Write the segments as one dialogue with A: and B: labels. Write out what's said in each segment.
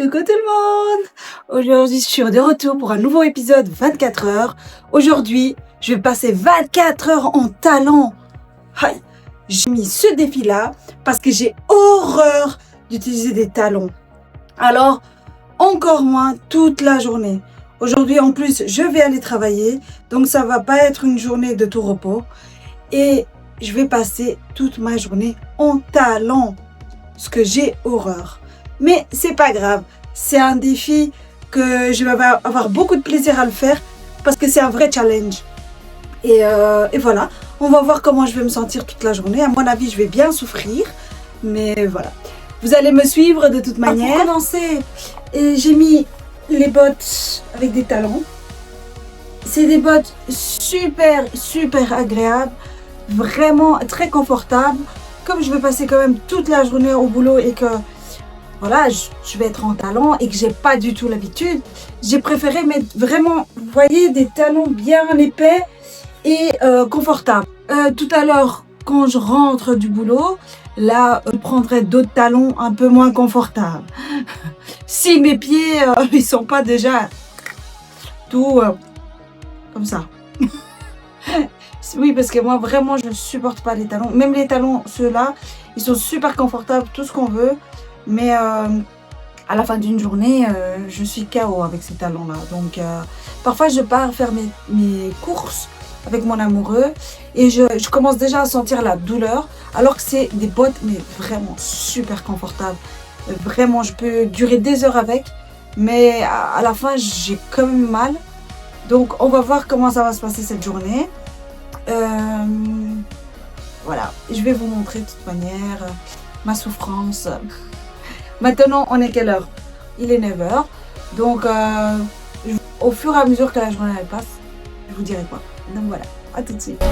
A: Coucou tout le monde! Aujourd'hui, je suis de retour pour un nouveau épisode 24 heures. Aujourd'hui, je vais passer 24 heures en talons. J'ai mis ce défi-là parce que j'ai horreur d'utiliser des talons. Alors, encore moins toute la journée. Aujourd'hui, en plus, je vais aller travailler. Donc, ça va pas être une journée de tout repos. Et je vais passer toute ma journée en talons. Ce que j'ai horreur. Mais c'est pas grave, c'est un défi que je vais avoir beaucoup de plaisir à le faire parce que c'est un vrai challenge. Et voilà, on va voir comment je vais me sentir toute la journée. À mon avis, je vais bien souffrir, mais voilà. Vous allez me suivre de toute manière. Pour commencer, j'ai mis les bottes avec des talons. C'est des bottes super agréables, vraiment très confortables. Comme je vais passer quand même toute la journée au boulot et que voilà, je vais être en talons et que j'ai pas du tout l'habitude, j'ai préféré mettre vraiment, vous voyez, des talons bien épais et confortables. Tout à l'heure, quand je rentre du boulot, là, je prendrai d'autres talons un peu moins confortables. Si mes pieds, ils sont pas déjà tout comme ça. Oui, parce que moi, vraiment, je ne supporte pas les talons. Même les talons, ceux-là, ils sont super confortables, tout ce qu'on veut. Mais à la fin d'une journée, je suis KO avec ces talons-là. Donc, parfois, je pars faire mes courses avec mon amoureux. Et je commence déjà à sentir la douleur. Alors que c'est des bottes, mais vraiment super confortables. Vraiment, je peux durer des heures avec. Mais à la fin, j'ai quand même mal. Donc, on va voir comment ça va se passer cette journée. Voilà, je vais vous montrer de toute manière ma souffrance. Maintenant, on est quelle heure? Il est 9h. Donc, au fur et à mesure que la journée elle passe, je vous dirai quoi. Donc voilà, à tout de suite.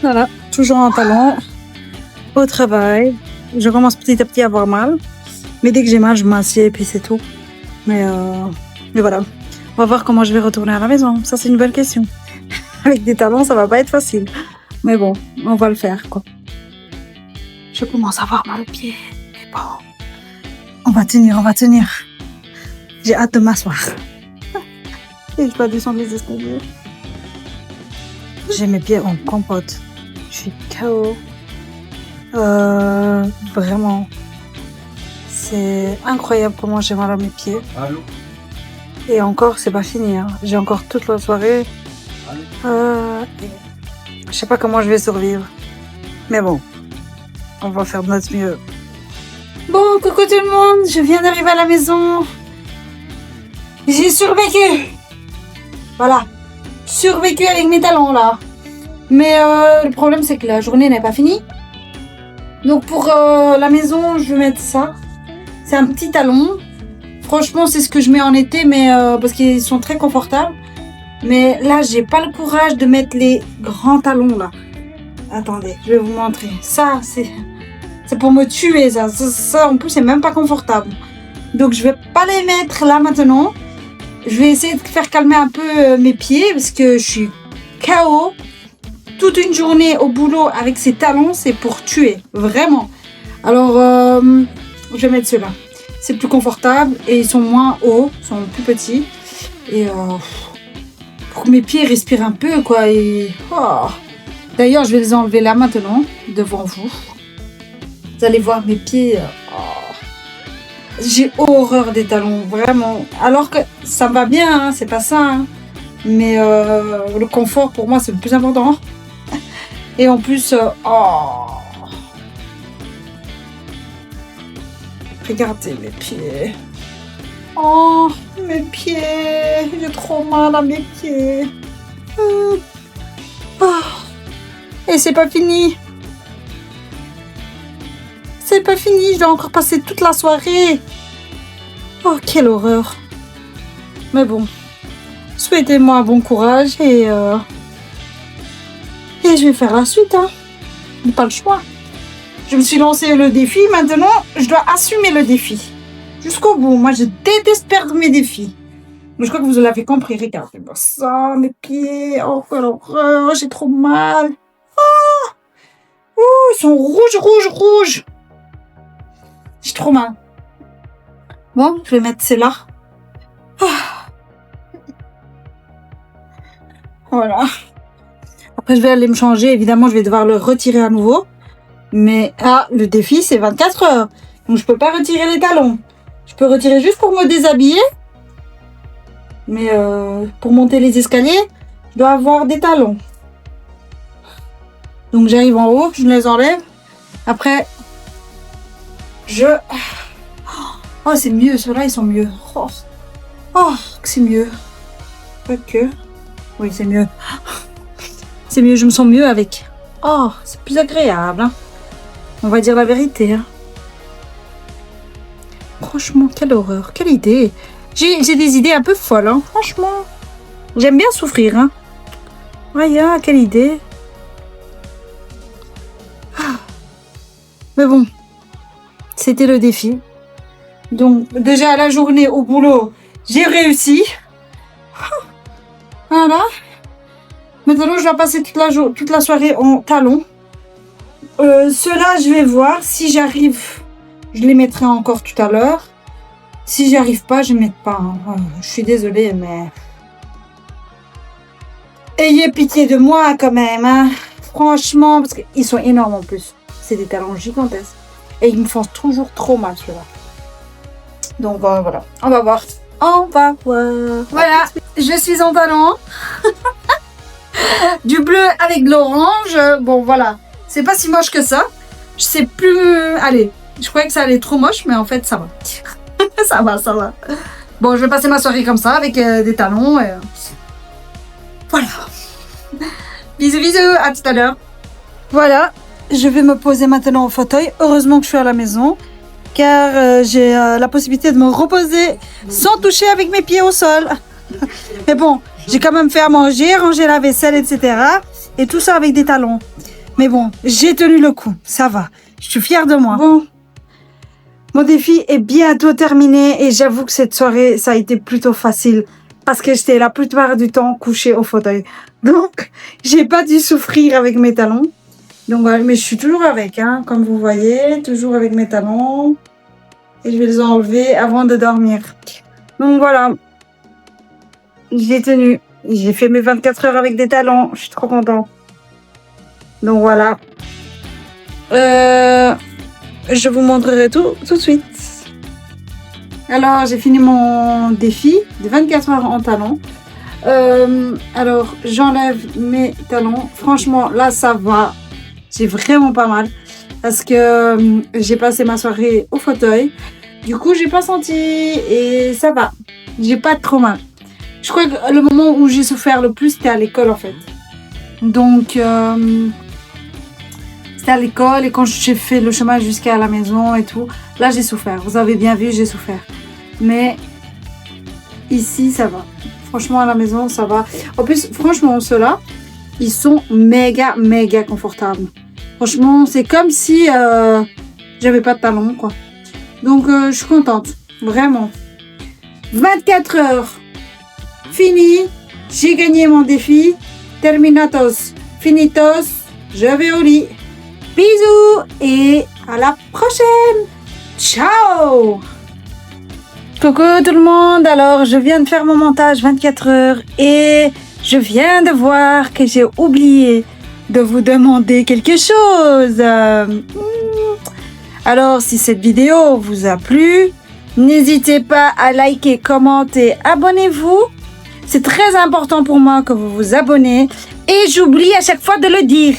A: Voilà, toujours en talons, au travail. Je commence petit à petit à avoir mal. Mais dès que j'ai mal, je m'assieds et puis c'est tout. Mais voilà, on va voir comment je vais retourner à la maison. Ça, c'est une bonne question. Avec des talons, ça va pas être facile. Mais bon, on va le faire, quoi. Je commence à avoir mal aux pieds. Mais bon, on va tenir. J'ai hâte de m'asseoir. Et je dois descendre les escaliers. J'ai mes pieds en compote. Je suis KO. Vraiment. C'est incroyable comment j'ai mal à mes pieds. Allô? Et encore, c'est pas fini. Hein. J'ai encore toute la soirée. Je sais pas comment je vais survivre. Mais bon, on va faire de notre mieux. Bon, coucou tout le monde. Je viens d'arriver à la maison. J'ai survécu. Voilà. Survécu avec mes talons là. Mais le problème c'est que la journée n'est pas finie. Donc pour la maison, je vais mettre ça. C'est un petit talon. Franchement, c'est ce que je mets en été, mais parce qu'ils sont très confortables. Mais là, j'ai pas le courage de mettre les grands talons là. Attendez, je vais vous montrer. Ça, c'est pour me tuer ça. Ça en plus, c'est même pas confortable. Donc je vais pas les mettre là maintenant. Je vais essayer de faire calmer un peu mes pieds parce que je suis KO. Toute une journée au boulot avec ces talons, c'est pour tuer, vraiment. Alors, je vais mettre ceux-là. C'est plus confortable et ils sont moins hauts, ils sont plus petits. Et pour que mes pieds respirent un peu, quoi. Et... oh. D'ailleurs, je vais les enlever là maintenant, devant vous. Vous allez voir mes pieds. J'ai horreur des talons, vraiment. Alors que ça me va bien, hein, c'est pas ça. Hein. Mais le confort, pour moi, c'est le plus important. Et en plus, regardez mes pieds. Oh, mes pieds. J'ai trop mal à mes pieds. Et c'est pas fini. C'est pas fini, je dois encore passer toute la soirée. Oh, quelle horreur. Mais bon, souhaitez-moi bon courage et je vais faire la suite. Hein. Pas le choix. Je me suis lancé le défi, maintenant je dois assumer le défi. Jusqu'au bout. Moi, je déteste perdre mes défis. Mais je crois que vous l'avez compris. Regardez-moi ça, mes pieds. Oh, quelle horreur, j'ai trop mal. Oh, ils sont rouges. J'ai trop mal. Bon, je vais mettre celle-là. Voilà. Après, je vais aller me changer. Évidemment, je vais devoir le retirer à nouveau. Mais, le défi, c'est 24 heures. Donc, je peux pas retirer les talons. Je peux retirer juste pour me déshabiller. Mais, pour monter les escaliers, je dois avoir des talons. Donc, j'arrive en haut, je les enlève. Après, oh, c'est mieux. Ceux-là, ils sont mieux. Oh, c'est mieux. Pas que. Oui, c'est mieux. C'est mieux, je me sens mieux avec. Oh, c'est plus agréable. Hein. On va dire la vérité. Hein. Franchement, quelle horreur, quelle idée. J'ai des idées un peu folles, hein. Franchement. J'aime bien souffrir. Hein. Rien, quelle idée. Mais bon, c'était le défi. Donc, déjà, la journée au boulot, j'ai réussi. Voilà. Maintenant, je vais passer toute la soirée en talons. Ceux-là, je vais voir. Si j'arrive, je les mettrai encore tout à l'heure. Si j'y arrive pas, je ne mets pas. Hein. Je suis désolée, mais... ayez pitié de moi quand même. Hein. Franchement, parce qu'ils sont énormes en plus. C'est des talons gigantesques. Et ils me font toujours trop mal, ceux-là. Donc, voilà. On va voir. Voilà, je suis en talons. Du bleu avec de l'orange. Bon, voilà. C'est pas si moche que ça. Je sais plus... allez, je croyais que ça allait être trop moche, mais en fait, ça va. ça va. Bon, je vais passer ma soirée comme ça, avec des talons. Et... voilà. Bisous, à tout à l'heure. Voilà, je vais me poser maintenant au fauteuil. Heureusement que je suis à la maison, car j'ai la possibilité de me reposer sans toucher avec mes pieds au sol. Mais bon, j'ai quand même fait à manger, ranger la vaisselle, etc. Et tout ça avec des talons. Mais bon, j'ai tenu le coup, ça va. Je suis fière de moi. Bon, mon défi est bientôt terminé et j'avoue que cette soirée, ça a été plutôt facile parce que j'étais la plupart du temps couchée au fauteuil. Donc, j'ai pas dû souffrir avec mes talons. Donc, voilà, mais je suis toujours avec, hein, comme vous voyez, toujours avec mes talons. Et je vais les enlever avant de dormir. Donc, voilà. J'ai tenu. J'ai fait mes 24 heures avec des talons. Je suis trop contente. Donc, voilà. Je vous montrerai tout de suite. Alors, j'ai fini mon défi de 24 heures en talons. Alors, j'enlève mes talons. Franchement, là, ça va. J'ai vraiment pas mal. Parce que j'ai passé ma soirée au fauteuil. Du coup, j'ai pas senti. Et ça va. J'ai pas trop mal. Je crois que le moment où j'ai souffert le plus, c'était à l'école, en fait. Donc, c'était à l'école. Et quand j'ai fait le chemin jusqu'à la maison et tout, là, j'ai souffert. Vous avez bien vu, j'ai souffert. Mais ici, ça va. Franchement, à la maison, ça va. En plus, franchement, ceux-là, ils sont méga confortables. Franchement, c'est comme si j'avais pas de talons, quoi. Donc, je suis contente. Vraiment. 24 heures. Fini. J'ai gagné mon défi. Terminatos. Finitos. Je vais au lit. Bisous et à la prochaine. Ciao. Coucou tout le monde. Alors, je viens de faire mon montage 24 heures et je viens de voir que j'ai oublié de vous demander quelque chose. Alors, si cette vidéo vous a plu, n'hésitez pas à liker, commenter, abonnez-vous. C'est très important pour moi que vous vous abonnez et j'oublie à chaque fois de le dire.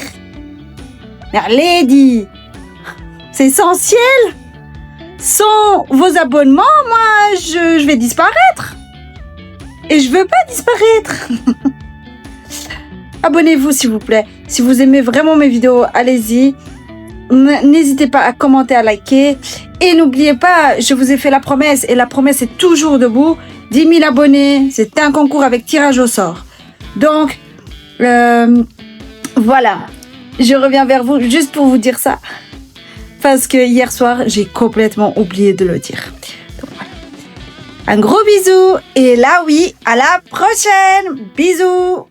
A: Lady, c'est essentiel. Sans vos abonnements, moi, je vais disparaître. Et je veux pas disparaître. Abonnez-vous, s'il vous plaît. Si vous aimez vraiment mes vidéos, allez-y. N'hésitez pas à commenter, à liker. Et n'oubliez pas, je vous ai fait la promesse, et la promesse est toujours debout. 10 000 abonnés, c'est un concours avec tirage au sort. Donc, voilà. Je reviens vers vous juste pour vous dire ça. Parce que hier soir, j'ai complètement oublié de le dire. Donc voilà. Un gros bisou. Et là, oui, à la prochaine. Bisous.